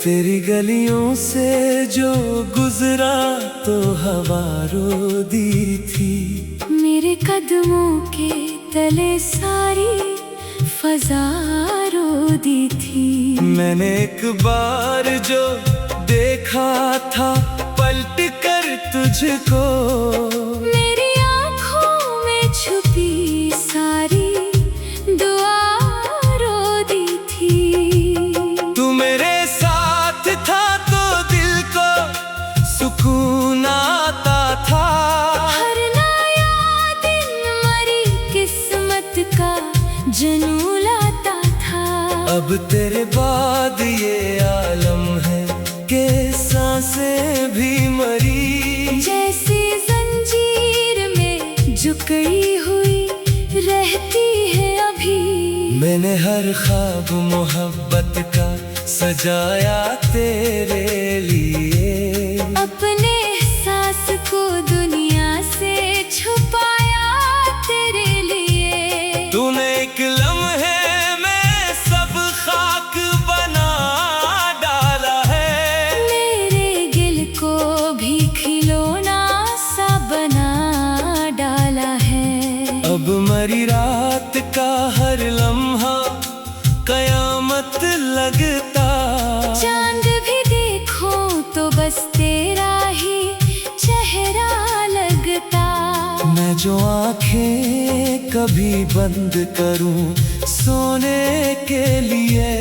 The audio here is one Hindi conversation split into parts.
तेरी गलियों से जो गुजरा तो हवा रो दी थी। मेरे कदमों के तले सारी फजा रो दी थी। मैंने एक बार जो देखा था पलट कर तुझको, मेरी आँखों में छुपी सारी दुआ रो दी थी। तू मेरे साथ था तो दिल को सुकून आता था। हर नया दिन मरी किस्मत का जनू लाता था। अब तेरे बाद ये आलम है कि सांसें भी मरी। जैसी जंजीर में जकड़ी हुई रहती है अभी। मैंने हर ख्वाब मोहब्बत का सजाया तेरे लिए। अपने एहसास को दुनिया से छुपाया तेरे लिए। तूने एक लम्हे में सब खाक बना डाला है। मेरे गिल को भी खिलौना सा बना डाला है। अब मरी रात का हर लम्हा कयामत लगता। चांद भी देखो तो बस तेरा ही चेहरा लगता। मैं जो आंखें कभी बंद करूं सोने के लिए,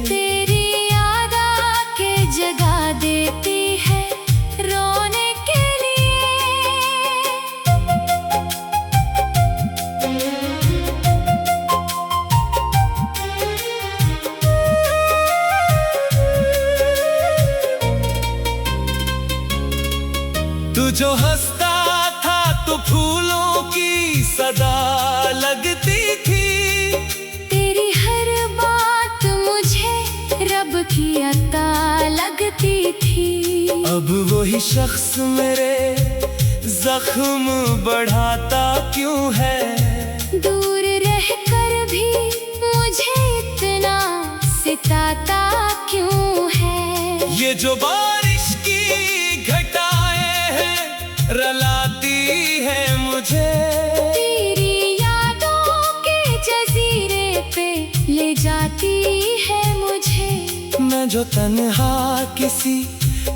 तेरी याद आके जगा देती है रोने के तू जो हंसता था तो फूलों की सदा लगती थी। तेरी हर बात मुझे रब की अता लगती थी। अब वही शख्स मेरे जख्म बढ़ाता क्यों है। दूर रहकर भी मुझे इतना सिताता क्यों है। ये जो बारिश की घटाएं हैं रलाती है मुझे। तेरी यादों के जजीरे पे ले जाती है मुझे। मैं जो तन्हा किसी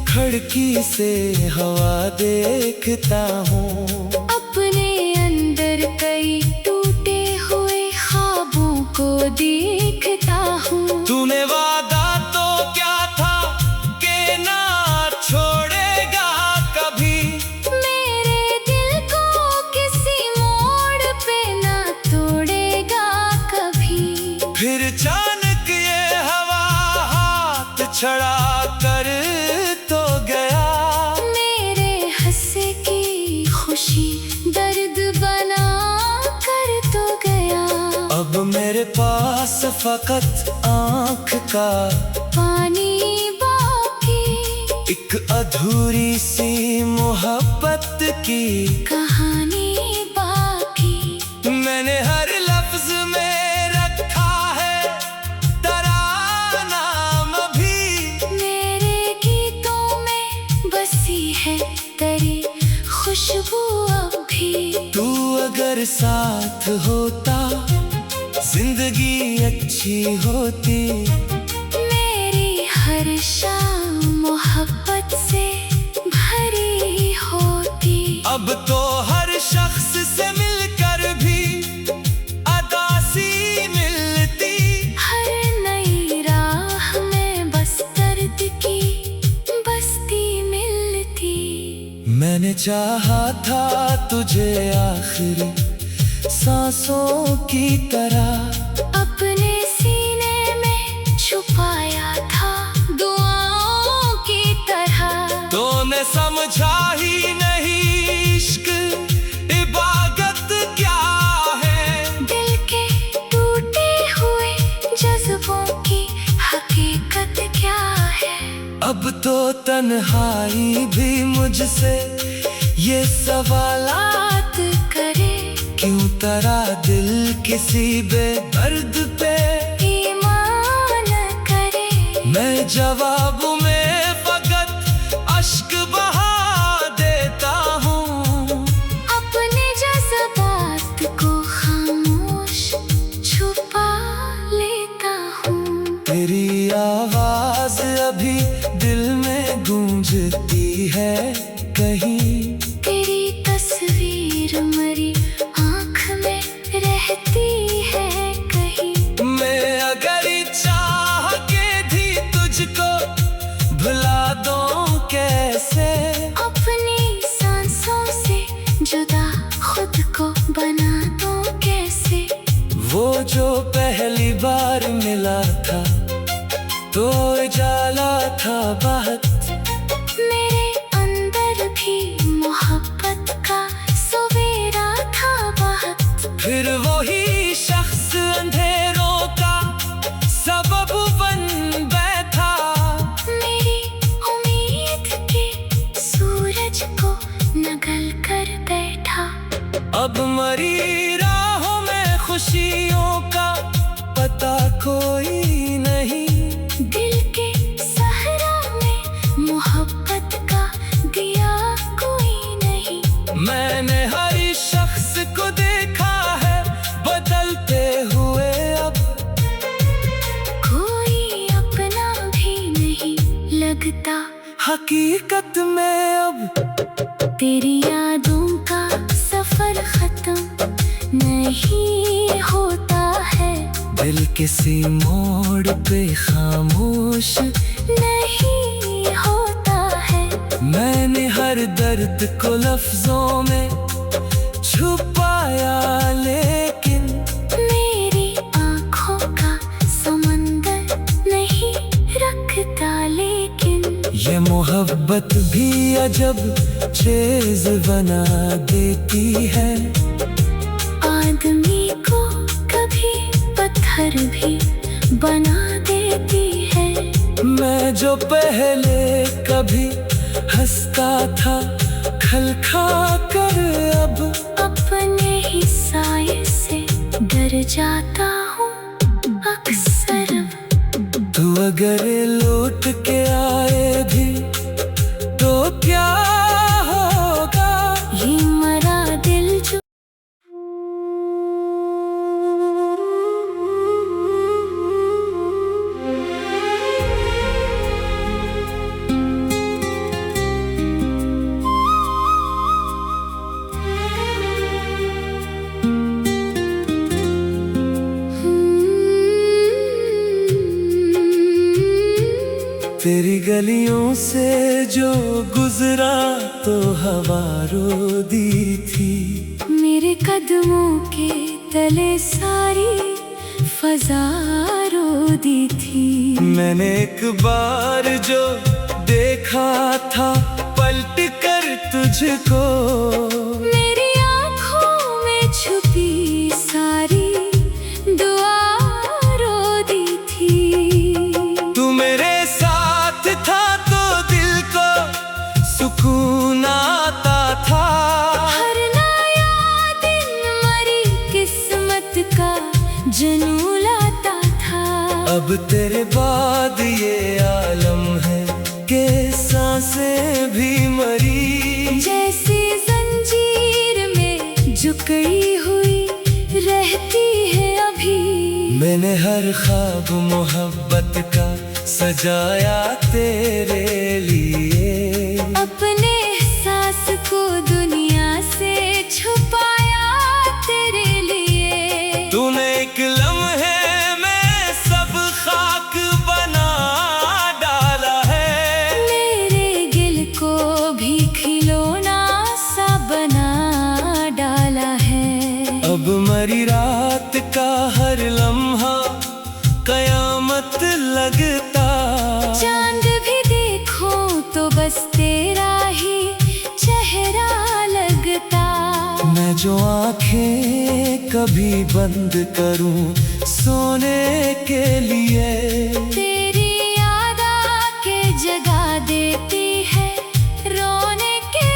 खिड़की से हवा देखता हूँ। अपने अंदर कई टूटे हुए ख्वाबों को देखता हूँ। तूने वादा तो क्या था कि ना छोड़ेगा कभी। मेरे दिल को किसी मोड़ पे ना तोड़ेगा कभी। फिर अचानक ये हवा हाथ छड़ा कर तो गया। मेरे हंसे की खुशी दर्द बना कर तो गया। अब मेरे पास फकत आँख का पानी बाकी, एक अधूरी सी मोहब्बत की कहानी बाकी। मैंने हर लफ्ज में रखा है तेरा नाम भी। मेरे गीतों में बसी है तेरी खुशबू अब भी। तू अगर साथ होता जिंदगी अच्छी होती। मेरी हर शाम मोहब्बत से भरी होती। अब तो हर शख्स से मिलकर भी अदासी मिलती। हर नई राह में बस दर्द की बस्ती मिलती। मैंने चाहा था तुझे आखिरी सांसों की तरह। अपने सीने में छुपाया था दुआओं की तरह। तूने समझा ही नहीं इश्क इबादत क्या है। दिल के टूटे हुए जज्बों की हकीकत क्या है। अब तो तन्हाई भी मुझसे ये सवालात करे। क्यों तेरा दिल किसी बेदर्द पे ईमान करे। मैं जवाब गूंजती है कहीं। तेरी तस्वीर मरी आँख में रहती है कहीं। मैं अगर चाह के भी तुझको भुला दूं कैसे, अपनी सांसों से जुदा खुद को बना दूं कैसे। वो जो पहली बार मिला था तो उजाला था बहुत, मेरे अंदर भी मोहब्बत का सवेरा था बहुत। फिर वही शख्स अंधेरों का सबब बन बैठा। मेरी उम्मीद के सूरज को नगल कर बैठा। अब मरी राहों में खुशियों का पता कोई नहीं। दिल के सहरा में मोहब्बत का दिया कोई नहीं। मैंने हर शख्स को देखा है बदलते हुए अब, कोई अपना भी नहीं लगता हकीकत में अब। तेरी यादों का सफर खत्म नहीं होता है। दिल किसी मोड़ पे खामोश नहीं होता है। मैंने हर दर्द को लफ्जों में छुपाया, लेकिन मेरी आँखों का समंदर नहीं रखता लेकिन। ये मोहब्बत भी अजब चीज बना देती है। आदमी को कभी पत्थर भी बना देती है। मैं जो पहले कभी हंसता था खल खा कर, अब अपने ही साये से डर जाता हूँ अक्सर। तू अगर लौट के आए भी तो क्या होगा। ये मरा दिल जो तेरी गलियों से जो गुजरा तो हवा रो दी थी। मेरे कदमों के तले सारी फजा रो दी थी। मैंने एक बार जो देखा था पलट कर तुझको, मेरी आँखों में छुपी सारी दुआ रो दी थी। तू मेरे साथ था तो दिल को सुकून आता था। हर नया दिन मरी किस्मत का जनू लाता था। अब तेरे बाद ये आलम है कि सांसें भी मरी। जैसी जंजीर में जकड़ी हुई रहती है अभी। मैंने हर ख्वाब मोहब्बत का सजाया तेरे लिए। अपने एहसास को दुनिया से छुपाया तेरे लिए। तूने एक लम्हे में सब खाक बना डाला है। मेरे गिल को भी खिलौना सा बना डाला है। अब मरी रात का हर लम्हा कयामत लगता। चांद भी देखो तो बस तेरा ही चेहरा लगता। मैं जो आंखें कभी बंद करूं सोने के लिए, तेरी याद आके जगा देती है रोने के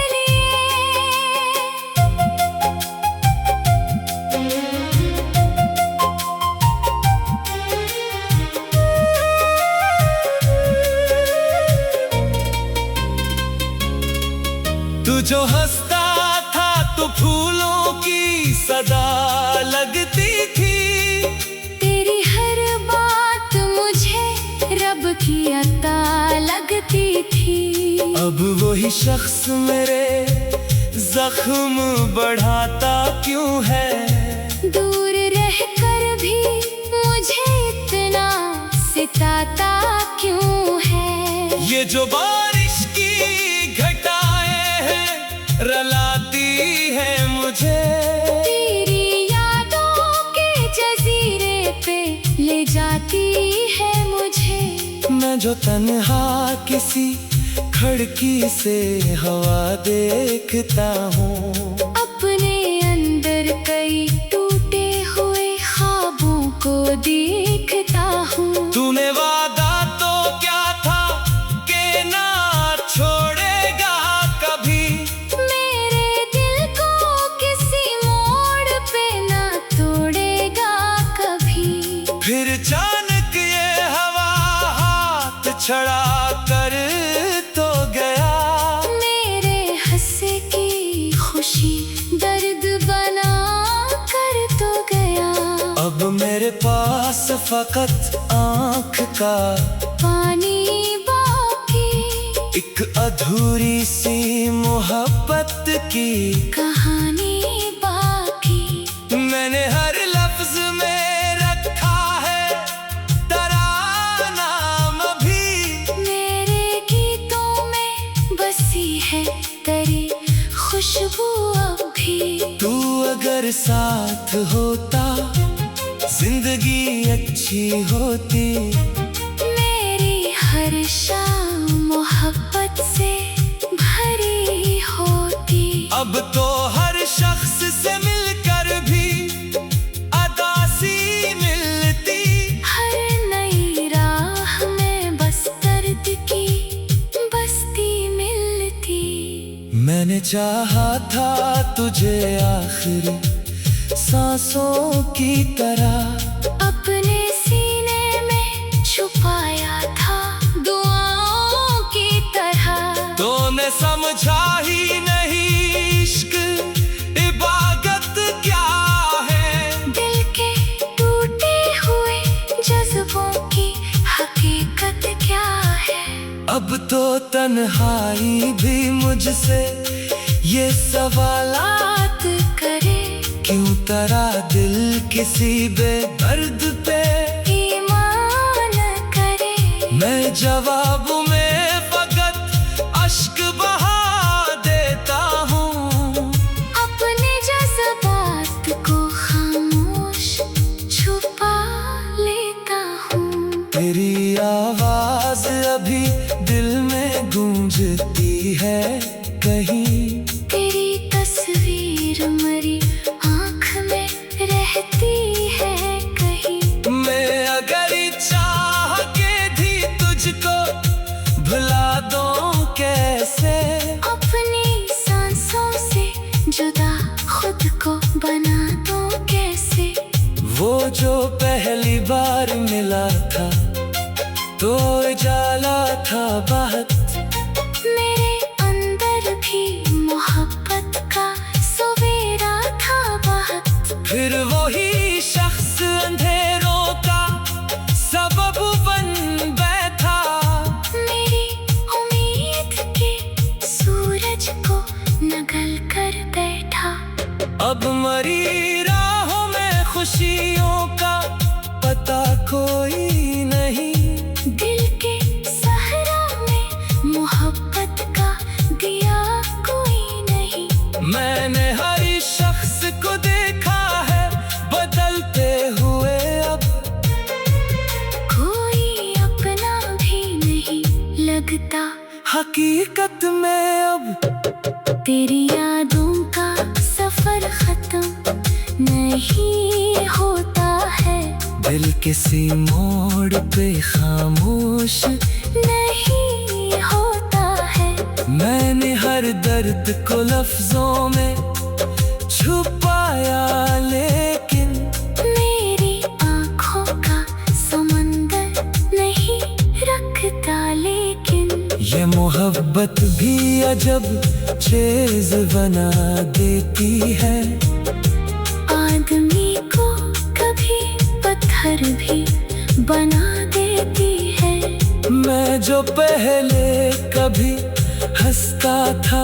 तू जो हंसता था तो फूलों की सदा लगती थी। तेरी हर बात मुझे रब की अता लगती थी। अब वही शख्स मेरे जख्म बढ़ाता क्यों है? दूर रहकर भी मुझे इतना सिताता क्यों है? ये जो बारिश की घटाएं हैं रलाती है मुझे, तेरी यादों के जजीरे पे ले जाती है मुझे। मैं जो तन्हा किसी खिड़की से हवा देखता हूँ, अपने अंदर कई टूटे हुए ख्वाबों को देखता हूँ। तूने वादा तो क्या था कि ना छोड़ेगा कभी, मेरे दिल को किसी मोड़ पे ना तोड़ेगा कभी। फिर अचानक ये हवा हाथ छड़ा कर तो गया, मेरे हंसे की खुशी दर्द बना कर तो गया। अब मेरे पास फकत आँख का पानी बाकी, एक अधूरी सी मोहब्बत की कहानी बाकी। मैंने हर लफ्ज में रखा है तेरा नाम भी, मेरे गीतों में बसी है तेरी खुशबू अब भी। तू अगर साथ होता जिंदगी अच्छी होती, मेरी हर शाम मोहब्बत से भरी होती। अब तो हर शख्स से मिलकर भी अदासी मिलती, हर नई राह में बस दर्द की बस्ती मिलती। मैंने चाहा था तुझे आखिरी सांसों की तरह, अपने सीने में छुपाया था दुआओं की तरह। तूने समझा ही नहीं इश्क इबादत क्या है, दिल के टूटे हुए जज्बों की हकीकत क्या है। अब तो तन्हाई भी मुझसे ये सवालात करे क्यों तेरा दिल किसी बेदर्द पे ईमान करे। मैं जवाब में फकत अश्क बहा देता हूँ, अपने जज्बात को खामोश छुपा लेता हूँ। तेरी आवाज अभी दिल में गूंजती है कहीं, तेरी तस्वीर मरी आँख में रहती है कहीं। मैं अगर चाह के भी तुझको भुला दूं कैसे, अपनी सांसों से जुदा खुद को बना दूं कैसे। वो जो पहली बार मिला था तो उजाला था बात, मेरे अंदर भी मोहब्बत का सवेरा था बात। फिर वही शख्स अंधेरों का सबब बन बैठा, मेरी उम्मीद के सूरज को नगल कर बैठा। अब मरी राहों में खुशियों का पता कोई नहीं, दिल के सहरा में मोहब्बत का दिया कोई नहीं। मैंने हर शख्स को देखा है बदलते हुए, अब कोई अपना भी नहीं लगता हकीकत में। अब तेरी यादों का सफर खत्म नहीं होता है, दिल किसी मोड़ पे खामोश नहीं होता है। मैंने हर दर्द को लफ्जों में छुपाया, लेकिन मेरी आँखों का समंदर नहीं रखता लेकिन। ये मोहब्बत भी अजब चीज बना देती है, आदमी को कभी पत्थर भी बना देती है। मैं जो पहले कभी हंसता था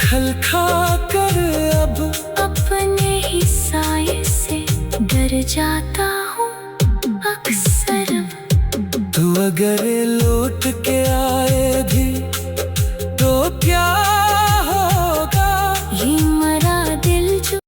खल खा कर, अब अपने ही साये से डर जाता हूँ अक्सर। तू अगर लौट के आए भी तो क्या होगा, ये मरा दिल जो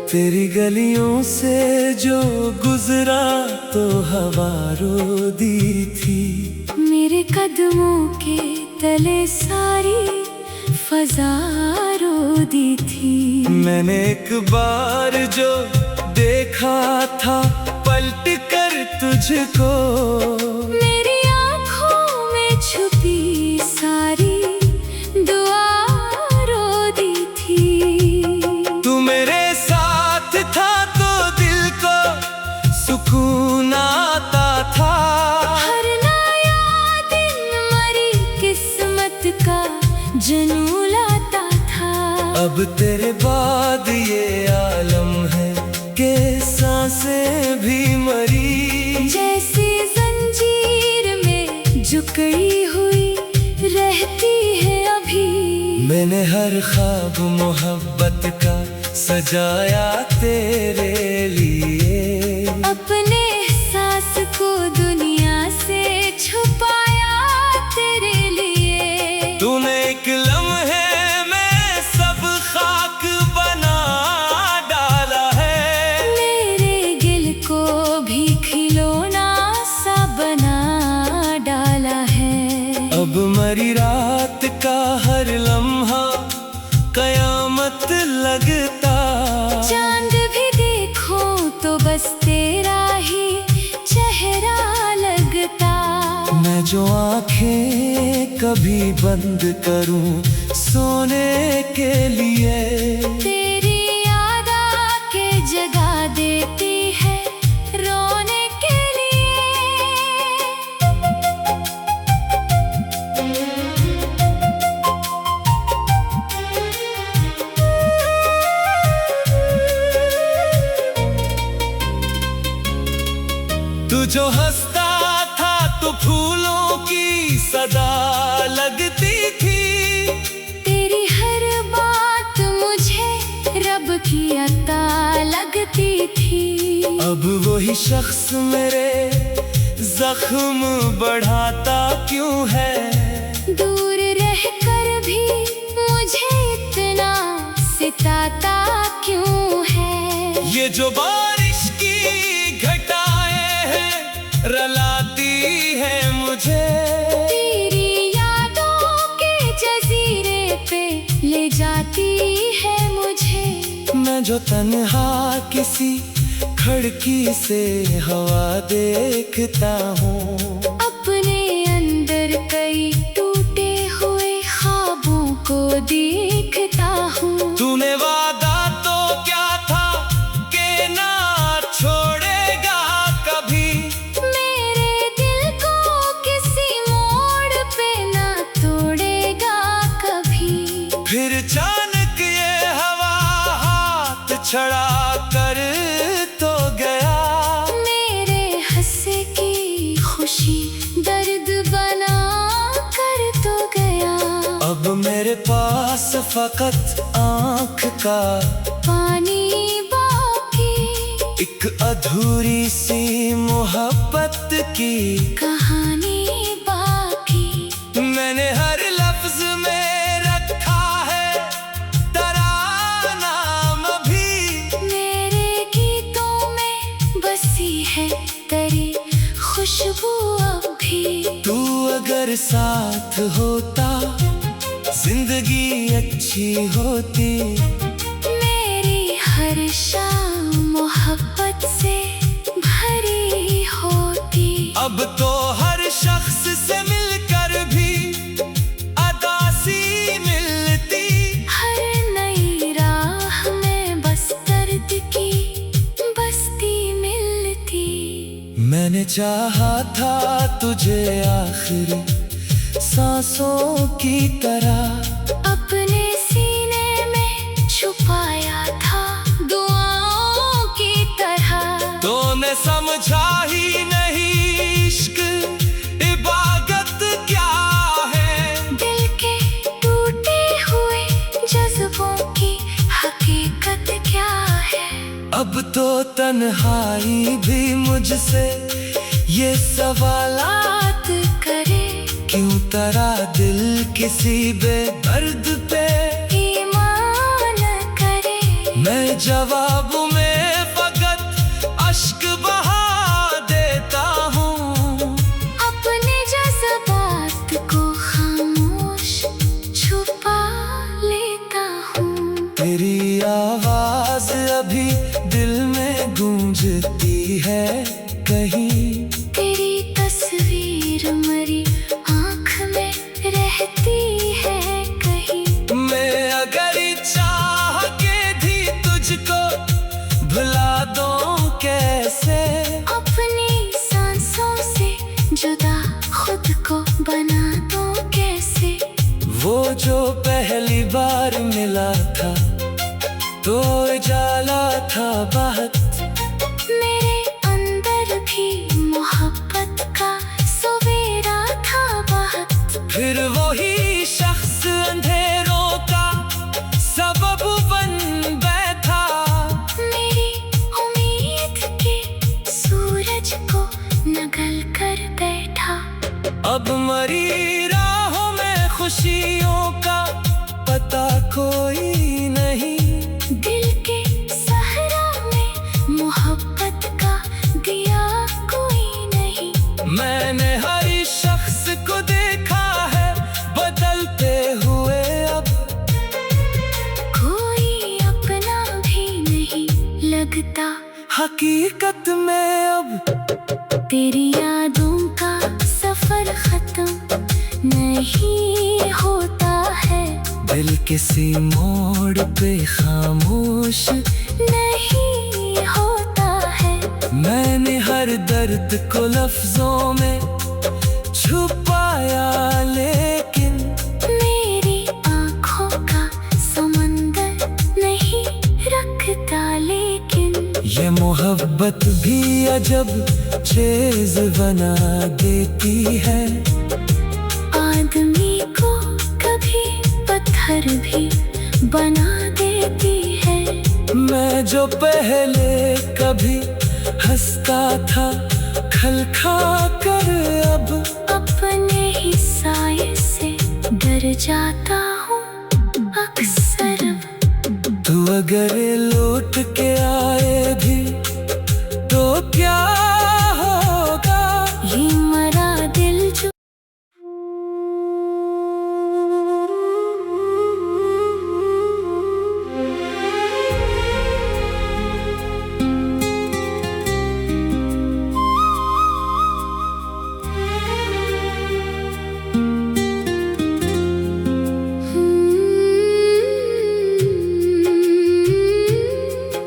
तेरी गलियों से जो गुजरा तो हवा रो दी थी। मेरे कदमों के तले सारी फजा रो दी थी। मैंने एक बार जो देखा था पलट कर तुझको, मेरी आँखों में छुपी सारी दुआ रो दी थी। तू मेरे साथ था तो दिल को सुकून आता था। हर नया दिन मरी किस्मत का जनू लाता था। अब तेरे बाद ये आलम है कि सांसें भी मरी, जैसी जंजीर में जकड़ी हुई रहती है अभी। मैंने हर ख्वाब मोहब्बत का सजाया तेरे लिए, अपने एहसास को दुनिया से छुपाया तेरे लिए। तूने एक लम्हे में सब खाक बना डाला है, मेरे दिल को भी खिलौना सा बना डाला है। अब मरी रात का हर लम्हा कयामत लगता। चांद भी देखो तो बस तेरा ही चेहरा लगता। मैं जो आंखें कभी बंद करूं सोने के लिए, तेरी याद आके जगा देती है रोने के लिए। तू जो हंसता था तो फूलों की सदा लगती थी। तेरी हर बात मुझे रब की अता लगती थी। अब वही शख्स मेरे जख्म बढ़ाता क्यों है, दूर रहकर भी मुझे इतना सिताता क्यों है। ये जो बारिश की घटाएं हैं रलाती है मुझे, तेरी यादों के जजीरे पे ले जाती है मुझे। मैं जो तन्हा किसी खिड़की से हवा देखता हूँ, अपने अंदर कई टूटे हुए ख्वाबों को देखता हूँ। तूने वादा तो क्या था कि ना छोड़ेगा कभी, मेरे दिल को किसी मोड़ पे ना तोड़ेगा कभी। फिर अचानक ये हवा हाथ छड़ा कर तो गया। मेरे हंसे की खुशी दर्द बना कर तो गया। अब मेरे पास फकत आँख का पानी बाकी, एक अधूरी सी मोहब्बत की कहानी बाकी। मैंने हर लफ्ज में रखा है तेरा नाम भी, मेरे गीतों में बसी है तेरी खुशबू अब भी। तू अगर साथ होता जिंदगी अच्छी होती। मेरी हर शाम मोहब्बत से भरी होती। अब तो हर शख्स से मिलकर भी अदासी मिलती। हर नई राह में बस दर्द की बस्ती मिलती। चाहा था तुझे आखिरी सांसों की तरह, अपने सीने में छुपाया था दुआओं की तरह। तूने समझा ही नहीं इश्क इबादत क्या है, दिल के टूटे हुए जज्बों की हकीकत क्या है। अब तो तन्हाई भी मुझसे ये सवालात करे, क्यों तेरा दिल किसी बेदर्द पे ईमान करे। मैं जवाब में फकत अश्क बहा देता हूँ, अपने जज्बात को खामोश छुपा लेता हूँ। तेरी आवाज अभी दिल में गूंजती है कहीं, तेरी तस्वीर मरी आँख में रहती है कहीं। मैं अगर चाह के भी तुझको भुला दूं कैसे, अपनी सांसों से जुदा खुद को बना दूं कैसे। वो जो पहली बार मिला था तो उजाला था बहुत, मेरे अंदर भी मोहब्बत का सवेरा था बहुत। फिर वही शख्स अंधेरों का सबब बन बैठा, मेरी उम्मीद के सूरज को नगल कर बैठा। अब मरी राहों में खुशियों का पता कोई नहीं, दिल के सहरा में मोहब्बत का दिया कोई नहीं। मैंने हर शख्स को देखा है बदलते हुए, अब कोई अपना भी नहीं लगता हकीकत में। अब तेरी यादों का सफर खत्म नहीं होता है, दिल किसी मोड़ पे खामोश नहीं होता है। मैंने हर दर्द को लफ्जों में छुपाया, लेकिन मेरी आँखों का समंदर नहीं रखता लेकिन। ये मोहब्बत भी अजब चीज बना देती है, आदमी को कभी पत्थर भी बना देती है। मैं जो पहले कभी हंसता था खल खा कर, अब अपने ही साये से डर जाता हूँ अक्सर। तू अगर लौट के आए भी तो क्या होगा, ये मरा दिल जो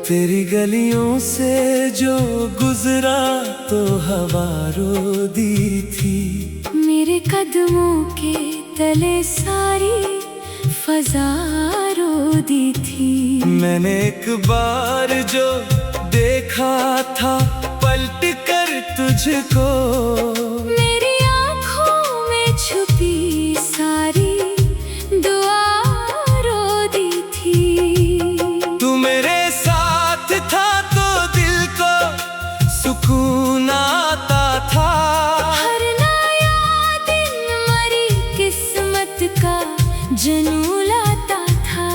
तेरी गलियों से जो गुजरा तो हवा रो दी थी, मेरे कदमों के तले सारी फजा रो दी थी। मैंने एक बार जो देखा था पलट कर तुझको, मेरी आँखों में छुपी सारी दुआ रो दी थी। तू मेरे साथ था तो दिल को सुकून आता था, हर नया दिन मरी किस्मत का जनू लाता था।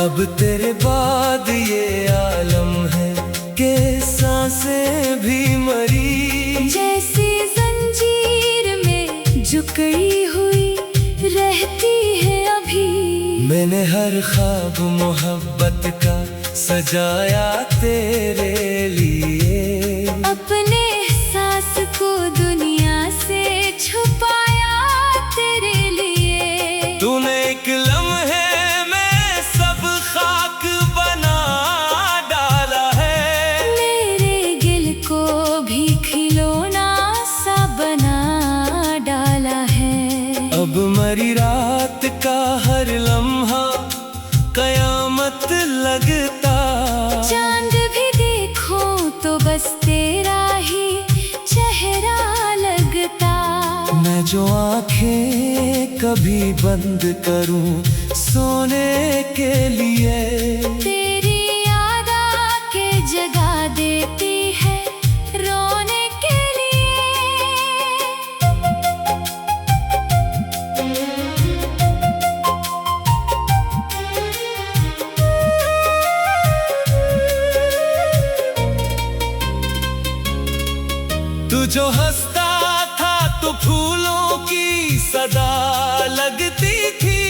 अब तेरे बाद ये आलम है कि सांसें भी मरी, जैसी जंजीर में जकड़ी हुई रहती है अभी। मैंने हर ख्वाब मोहब्बत का सजाया तेरे लिए, अपने एहसास को दुनिया से छुपाया तेरे लिए। तूने एक लम्हे में सब खाक बना डाला है, मेरे दिल को भी खिलौना मरी रात का हर लम्हा कयामत लगता। चांद भी देखो तो बस तेरा ही चेहरा लगता। मैं जो आंखें कभी बंद करूं सोने के लिए, तेरी याद आके जगा देती है रोने के लिए। तू जो हंसता था तो फूलों की सदा लगती थी।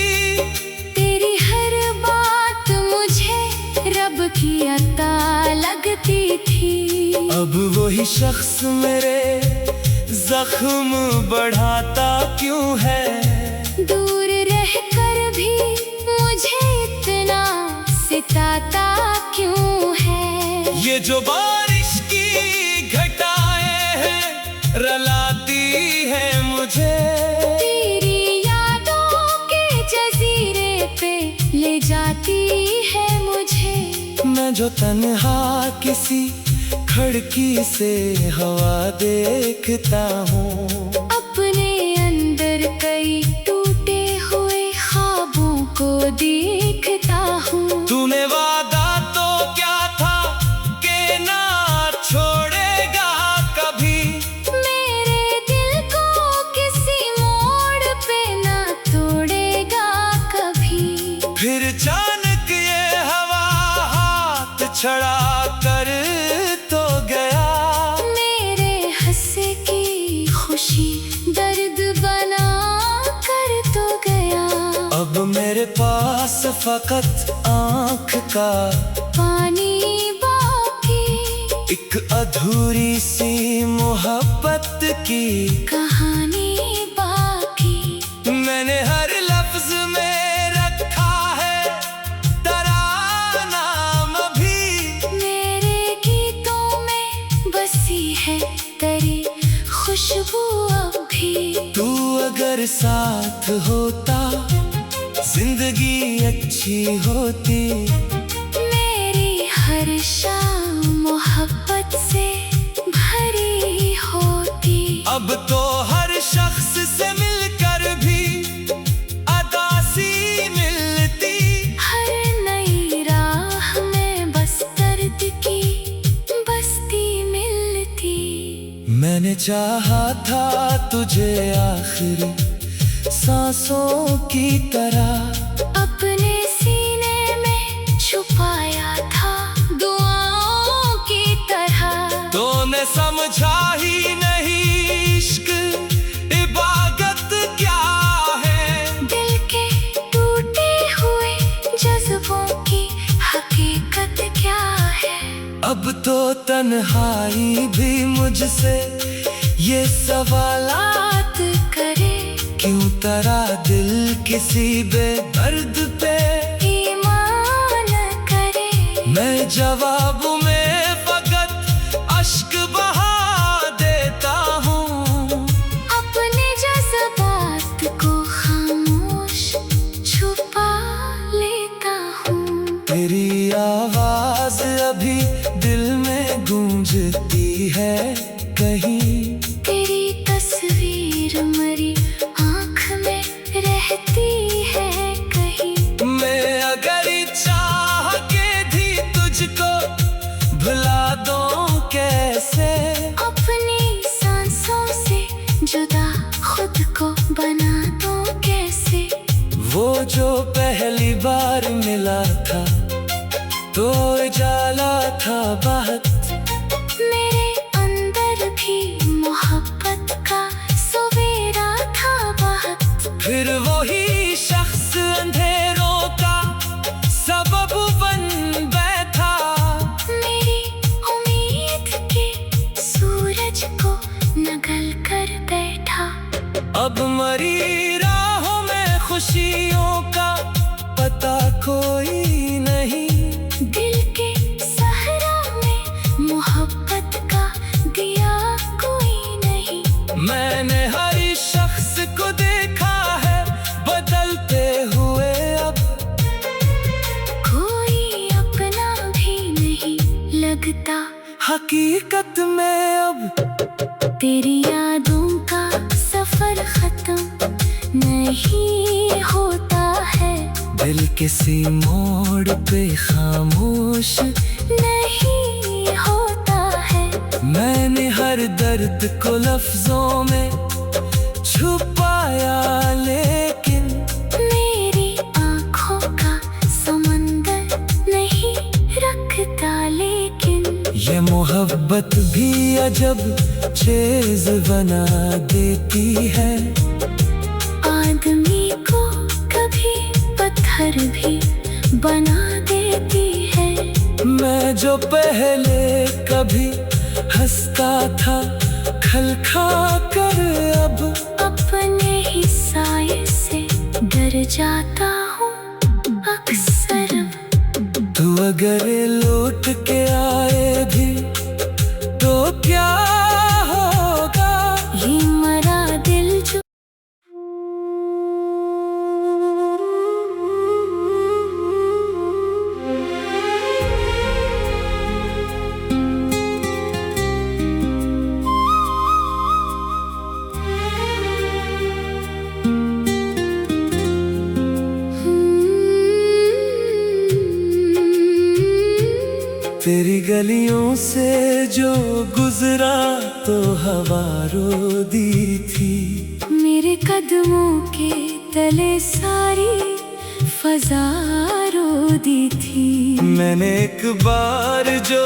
तेरी हर बात मुझे रब की अता लगती थी। अब वही शख्स मेरे जख्म बढ़ाता क्यों है? दूर रहकर भी मुझे इतना सिताता क्यों है? ये जो बारिश की घटाएं हैं रलाती है मुझे। तेरी यादों के जजीरे पे ले जाती है मुझे। मैं जो तन्हा किसी खिड़की से हवा देखता हूँ, अपने अंदर कई टूटे हुए ख्वाबों को देखता हूँ। तूने वादा तो क्या था कि ना छोड़ेगा कभी। मेरे दिल को किसी मोड़ पे ना तोड़ेगा कभी। फिर अचानक ये हवा हाथ छड़ा कर तो गया। मेरे हंसे की खुशी दर्द बना कर तो गया। अब मेरे पास फकत आँख का पानी बाकी, एक अधूरी सी मोहब्बत की कहानी बाकी। मैंने हर लफ्ज में रखा है तेरा नाम भी। मेरे गीतों में बसी है तेरी खुशबू अब भी। तू अगर साथ होता जिंदगी अच्छी होती। मेरी हर शाम मोहब्बत से भरी होती। अब तो हर शख्स से मिलकर भी अदासी मिलती। हर नई राह में बस दर्द की बस्ती मिलती। मैंने चाहा था तुझे आखिरी सांसों की तरह, अपने सीने में छुपाया था दुआओं की तरह। तूने समझा ही नहीं इश्क इबादत क्या है। दिल के टूटे हुए जज्बों की हकीकत क्या है। अब तो तन्हाई भी मुझसे ये सवालात करे क्यों तेरा दिल किसी बेदर्द पे ईमान करे। मैं जवाब में फकत अश्क बहा देता हूँ। अपने जज्बात को खामोश छुपा लेता हूँ। तेरी आवाज अभी दिल में गूंजती है कहीं। तेरी तस्वीर मरी आँख में रहती है कहीं। मैं अगर चाह के भी तुझको भुला दूं कैसे। अपनी सांसों से जुदा खुद को बना दूं कैसे। वो जो पहली बार मिला था तो उजाला था बहुत। मेरे अंदर भी मोहब्बत का सवेरा था बहुत। फिर वही शख्स अंधेरों का सबब बन बैठा। मेरी उम्मीद के सूरज को नगल कर बैठा। अब मरी राहों में खुशियों का पता कोई नहीं। दिल के सहरा में मोहब्बत का दिया कोई नहीं। मैंने हर शख्स को देखा है हकीकत में अब तेरी यादों का सफर खत्म नहीं होता है, दिल किसी मोड़ पे खामोश नहीं होता है। मैंने हर दर्द को लफ्जों में छुपाया, लेकिन मेरी आँखों का समंदर नहीं रखता, लेकिन ये मोहब्बत भी अजब चीज बना देती है। आदमी को कभी पत्थर भी बना देती है। मैं जो पहले कभी हंसता था खल खा कर, अब अपने ही साये से डर जाता हूँ अक्सर। तू अगर लौट के आए भी तो क्या होगा, ये मरा दिल जो तेरी गलियों से जो गुजरा तो हवा रो दी थी। मेरे कदमों के तले सारी फजा रो दी थी। मैंने एक बार जो